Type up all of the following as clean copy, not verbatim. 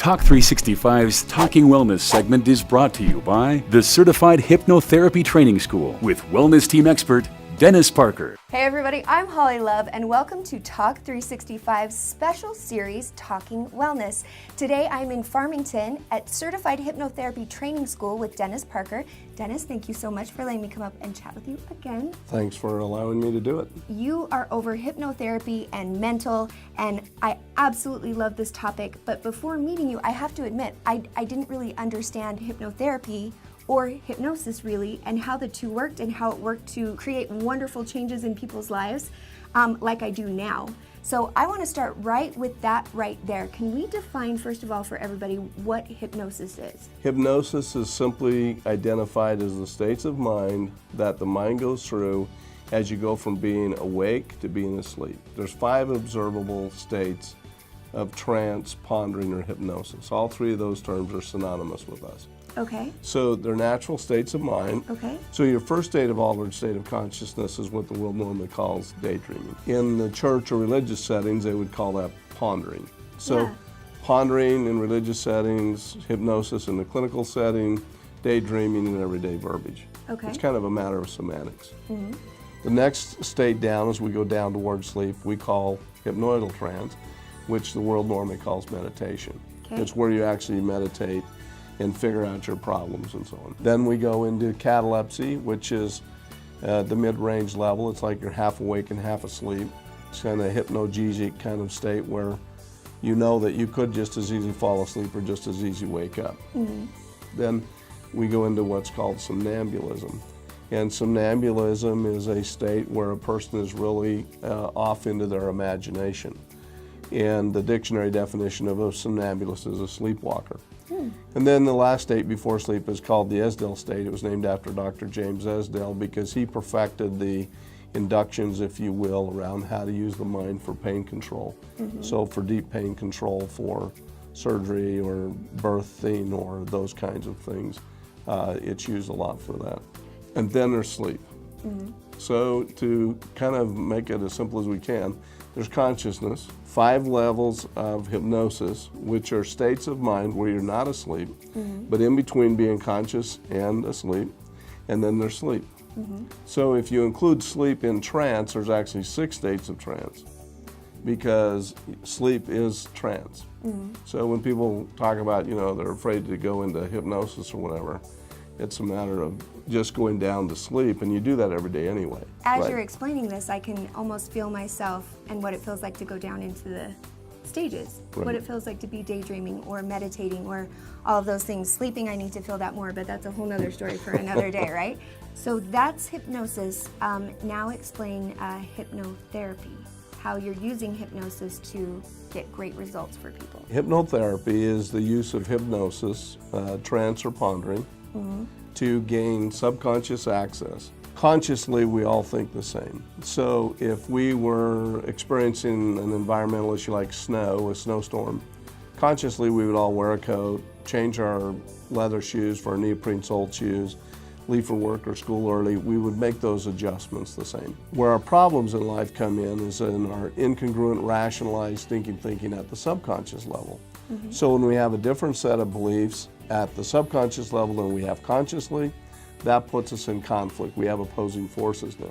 Talk365's Talking Wellness segment is brought to you by the Certified Hypnotherapy Training School with wellness team expert Dennis Parker. Hey everybody, I'm Holly Love and welcome to Talk365's special series, Talking Wellness. Today I'm in Farmington at Certified Hypnotherapy Training School with Dennis Parker. Dennis, thank you so much for letting me come up and chat with you again. Thanks for allowing me to do it. You are over hypnotherapy and mental, and I absolutely love this topic, but before meeting you, I have to admit, I didn't really understand hypnotherapy or hypnosis really, and how the two worked and how it worked to create wonderful changes in people's lives like I do now. So I want to start right with that right there. Can we define, first of all, for everybody, what hypnosis is? Hypnosis is simply identified as the states of mind that the mind goes through as you go from being awake to being asleep. There's 5 observable states of trance, pondering, or hypnosis. All 3 of those terms are synonymous with us. Okay. So they're natural states of mind. Okay. So your first state of altered state of consciousness is what the world normally calls daydreaming. In the church or religious settings, they would call that pondering. So pondering in religious settings, hypnosis in the clinical setting, daydreaming in everyday verbiage. Okay. It's kind of a matter of semantics. Mm-hmm. The next state down, as we go down towards sleep, we call hypnoidal trance, which the world normally calls meditation. Okay. It's where you actually meditate and figure out your problems and so on. Then we go into catalepsy, which is the mid-range level. It's like you're half awake and half asleep. It's kind of a hypnagogic kind of state where you know that you could just as easily fall asleep or just as easy wake up. Mm-hmm. Then we go into what's called somnambulism. And somnambulism is a state where a person is really off into their imagination. And the dictionary definition of a somnambulist is a sleepwalker. And then the last state before sleep is called the Esdale state. It was named after Dr. James Esdale because he perfected the inductions, if you will, around how to use the mind for pain control. Mm-hmm. So for deep pain control, for surgery or birthing or those kinds of things, it's used a lot for that. And then there's sleep. Mm-hmm. So to kind of make it as simple as we can, there's consciousness, 5 levels of hypnosis, which are states of mind where you're not asleep, but in between being conscious and asleep, and then there's sleep. So if you include sleep in trance, there's actually 6 states of trance, because sleep is trance. So when people talk about, they're afraid to go into hypnosis or whatever, it's a matter of just going down to sleep, and you do that every day anyway. As you're explaining this, I can almost feel myself and what it feels like to go down into the stages, what it feels like to be daydreaming or meditating or all of those things. Sleeping, I need to feel that more, but that's a whole nother story for another day, right? So that's hypnosis. Now explain hypnotherapy, how you're using hypnosis to get great results for people. Hypnotherapy is the use of hypnosis, trance or pondering, to gain subconscious access. Consciously, we all think the same. So if we were experiencing an environmental issue like snow, a snowstorm, consciously we would all wear a coat, change our leather shoes for our neoprene-soled shoes, leave for work or school early. We would make those adjustments the same. Where our problems in life come in is in our incongruent, rationalized thinking at the subconscious level. So when we have a different set of beliefs at the subconscious level than we have consciously, that puts us in conflict. We have opposing forces now.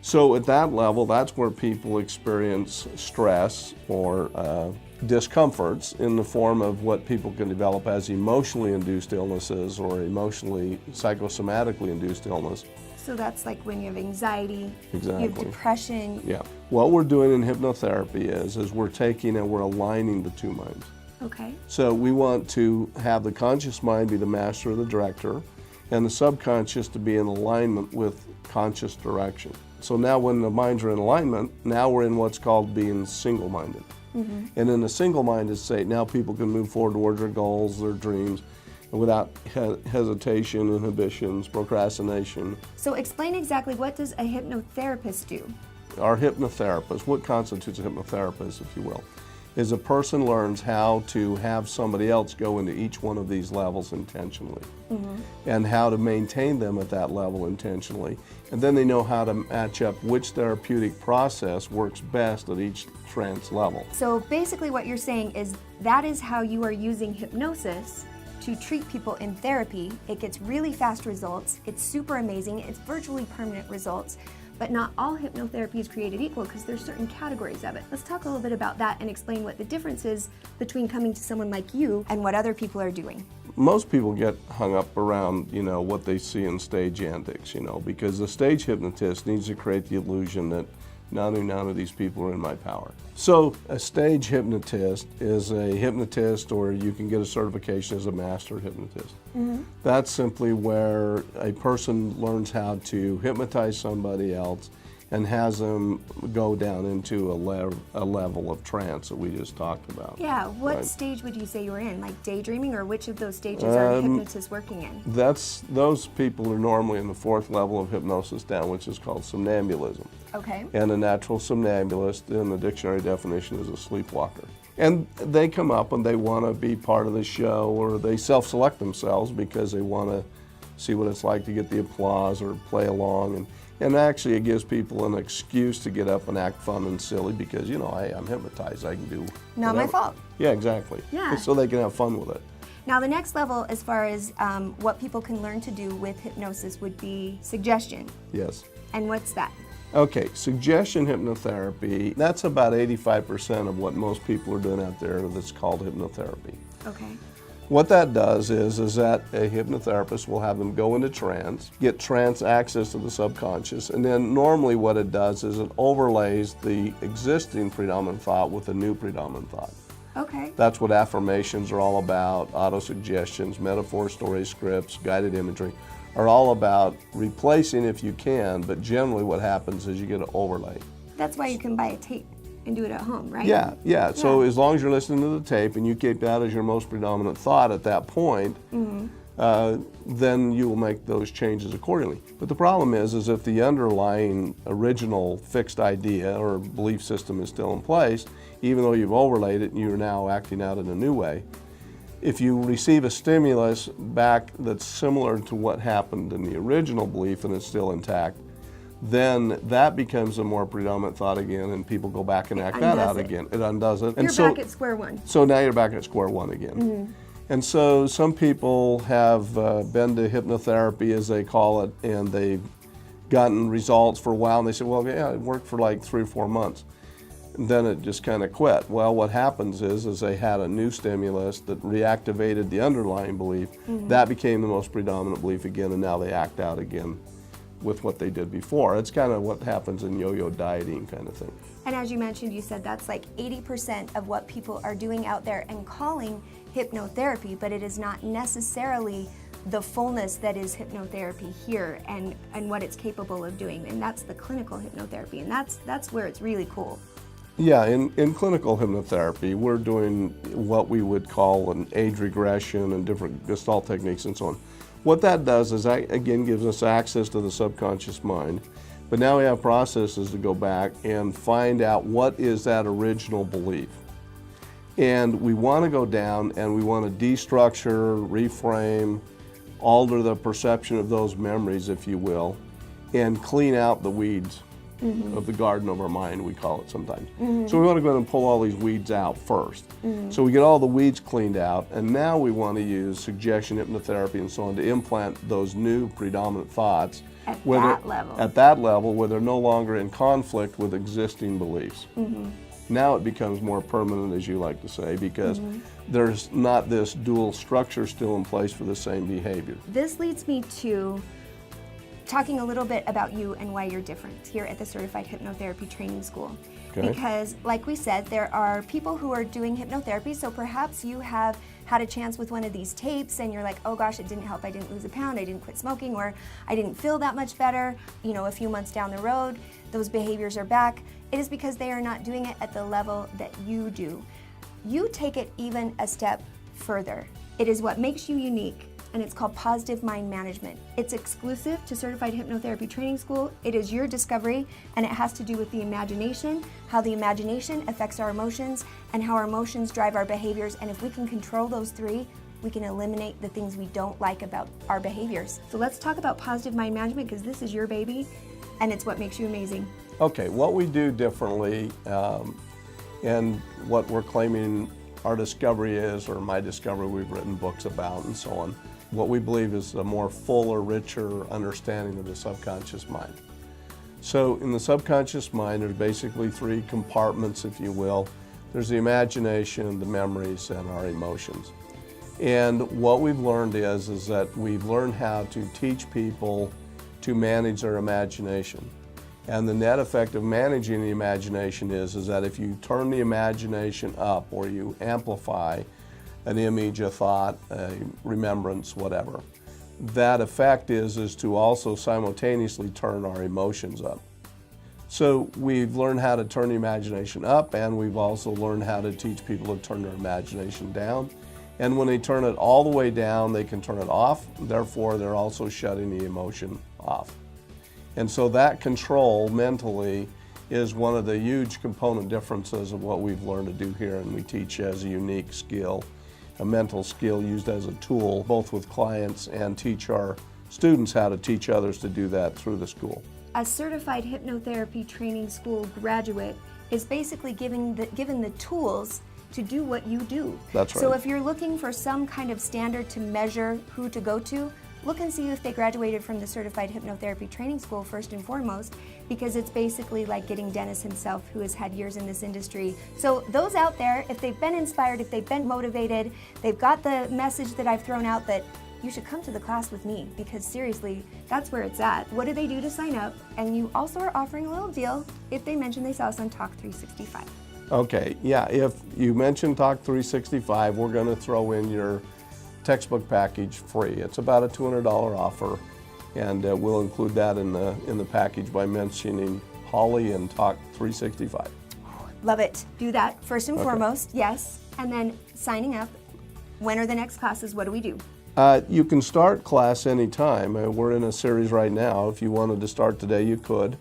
So at that level, that's where people experience stress or discomforts in the form of what people can develop as emotionally induced illnesses or emotionally psychosomatically induced illness. So that's like when you have anxiety, Exactly. you have depression. Yeah. What we're doing in hypnotherapy is we're taking and we're aligning the 2 minds. Okay. So we want to have the conscious mind be the master or the director, and the subconscious to be in alignment with conscious direction. So now when the minds are in alignment, now we're in what's called being single-minded. And in a single-minded state, now people can move forward towards their goals, their dreams, without hesitation, inhibitions, procrastination. So explain exactly, what does a hypnotherapist do? Our hypnotherapist, what constitutes a hypnotherapist, if you will, is a person learns how to have somebody else go into each one of these levels intentionally and how to maintain them at that level intentionally. And then they know how to match up which therapeutic process works best at each trance level. So basically what you're saying is that is how you are using hypnosis to treat people in therapy. It gets really fast results. It's super amazing. It's virtually permanent results. But not all hypnotherapy is created equal because there's certain categories of it. Let's talk a little bit about that and explain what the difference is between coming to someone like you and what other people are doing. Most people get hung up around, what they see in stage antics, because the stage hypnotist needs to create the illusion that none of these people are in my power. So a stage hypnotist is a hypnotist, or you can get a certification as a master hypnotist. That's simply where a person learns how to hypnotize somebody else and has them go down into a level of trance that we just talked about. Yeah, what stage would you say you were in? Like daydreaming, or which of those stages are hypnotists working in? Those people are normally in the 4th level of hypnosis down, which is called somnambulism. Okay. And a natural somnambulist in the dictionary definition is a sleepwalker. And they come up and they want to be part of the show, or they self-select themselves because they want to see what it's like to get the applause or play along. And actually it gives people an excuse to get up and act fun and silly because, hey, I'm hypnotized, I can do Not whatever. my fault. Yeah, exactly. Yeah. So they can have fun with it. Now the next level as far as what people can learn to do with hypnosis would be suggestion. Yes. And what's that? Okay, suggestion hypnotherapy, that's about 85% of what most people are doing out there that's called hypnotherapy. Okay. What that does is that a hypnotherapist will have them go into trance, get trance access to the subconscious, and then normally what it does is it overlays the existing predominant thought with a new predominant thought. Okay. That's what affirmations are all about, autosuggestions, metaphor, story scripts, guided imagery, are all about replacing if you can, but generally what happens is you get an overlay. That's why you can buy a tape and do it at home, right? Yeah. So as long as you're listening to the tape and you keep that as your most predominant thought at that point, then you will make those changes accordingly. But the problem is if the underlying original fixed idea or belief system is still in place, even though you've overlaid it and you're now acting out in a new way, if you receive a stimulus back that's similar to what happened in the original belief and it's still intact, then that becomes a more predominant thought again, and people go back and act that out again. It undoes it. You're back at square one. So now you're back at square one again. And so some people have been to hypnotherapy, as they call it, and they've gotten results for a while, and they say, well, yeah, it worked for like 3 or 4 months. And then it just kind of quit. Well, what happens is they had a new stimulus that reactivated the underlying belief. That became the most predominant belief again, and now they act out again with what they did before. It's kind of what happens in yo-yo dieting kind of thing. And as you mentioned, you said that's like 80% of what people are doing out there and calling hypnotherapy, but it is not necessarily the fullness that is hypnotherapy here and what it's capable of doing. And that's the clinical hypnotherapy, and that's where it's really cool. Yeah, in clinical hypnotherapy, we're doing what we would call an age regression and different Gestalt techniques and so on. What that does is that, again, gives us access to the subconscious mind, but now we have processes to go back and find out what is that original belief. And we want to go down and we want to destructure, reframe, alter the perception of those memories, if you will, and clean out the weeds of the garden of our mind, we call it sometimes. So we want to go ahead and pull all these weeds out first. So we get all the weeds cleaned out, and now we want to use suggestion, hypnotherapy, and so on to implant those new predominant thoughts At that level where they're no longer in conflict with existing beliefs. Now it becomes more permanent, as you like to say, because there's not this dual structure still in place for the same behavior. This leads me to talking a little bit about you and why you're different here at the Certified Hypnotherapy Training School. Okay. Because, like we said, there are people who are doing hypnotherapy, so perhaps you have had a chance with one of these tapes and you're like, oh gosh, it didn't help, I didn't lose a pound, I didn't quit smoking, or I didn't feel that much better. A few months down the road, those behaviors are back. It is because they are not doing it at the level that you do. You take it even a step further. It is what makes you unique, and it's called positive mind management. It's exclusive to Certified Hypnotherapy Training School. It is your discovery, and it has to do with the imagination, how the imagination affects our emotions, and how our emotions drive our behaviors. And if we can control those three, we can eliminate the things we don't like about our behaviors. So let's talk about positive mind management, because this is your baby and it's what makes you amazing. Okay, what we do differently and what we're claiming our discovery is, or my discovery we've written books about and so on, what we believe is a more fuller, richer understanding of the subconscious mind. So in the subconscious mind, there's basically three compartments, if you will. There's the imagination, the memories, and our emotions. And what we've learned is that we've learned how to teach people to manage their imagination. And the net effect of managing the imagination is that if you turn the imagination up, or you amplify an image, a thought, a remembrance, whatever, that effect is to also simultaneously turn our emotions up. So we've learned how to turn the imagination up, and we've also learned how to teach people to turn their imagination down. And when they turn it all the way down, they can turn it off. Therefore, they're also shutting the emotion off. And so that control mentally is one of the huge component differences of what we've learned to do here, and we teach as a unique skill, a mental skill used as a tool, both with clients, and teach our students how to teach others to do that through the school. A certified hypnotherapy training school graduate is basically given the tools to do what you do. That's right. So if you're looking for some kind of standard to measure who to go to, look and see if they graduated from the Certified Hypnotherapy Training School first and foremost, because it's basically like getting Dennis himself, who has had years in this industry. So those out there, if they've been inspired, if they've been motivated, they've got the message that I've thrown out that you should come to the class with me, because seriously, that's where it's at. What do they do to sign up? And you also are offering a little deal if they mention they saw us on Talk365. Okay, yeah, if you mention Talk365, we're going to throw in your textbook package free. It's about a $200 offer, and we'll include that in the package by mentioning Holly and Talk365. Love it. Do that first and foremost, yes. And then signing up. When are the next classes? What do we do? You can start class anytime. We're in a series right now. If you wanted to start today, you could.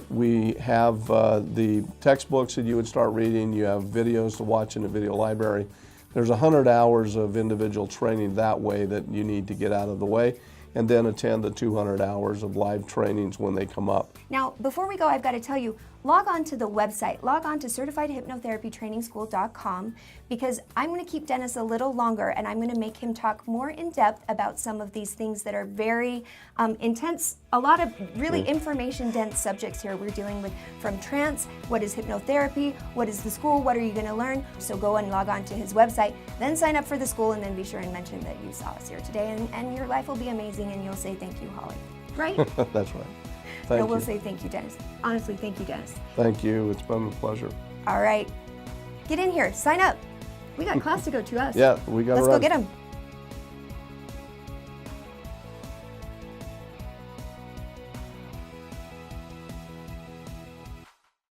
We have the textbooks that you would start reading. You have videos to watch in the video library. There's 100 hours of individual training that way that you need to get out of the way, and then attend the 200 hours of live trainings when they come up. Now, before we go, I've got to tell you, log on to the website, log on to certifiedhypnotherapytrainingschool.com, because I'm going to keep Dennis a little longer, and I'm going to make him talk more in depth about some of these things that are very intense, a lot of really information-dense subjects here we're dealing with, from trance, what is hypnotherapy, what is the school, what are you going to learn. So go and log on to his website, then sign up for the school, and then be sure and mention that you saw us here today, and your life will be amazing, and you'll say thank you, Holly. Right? That's right. Thank you. We'll say thank you, Dennis. Honestly, thank you, Dennis. Thank you. It's been a pleasure. All right. Get in here. Sign up. We got class to go to us. Yeah, we got to Let's run. go get them.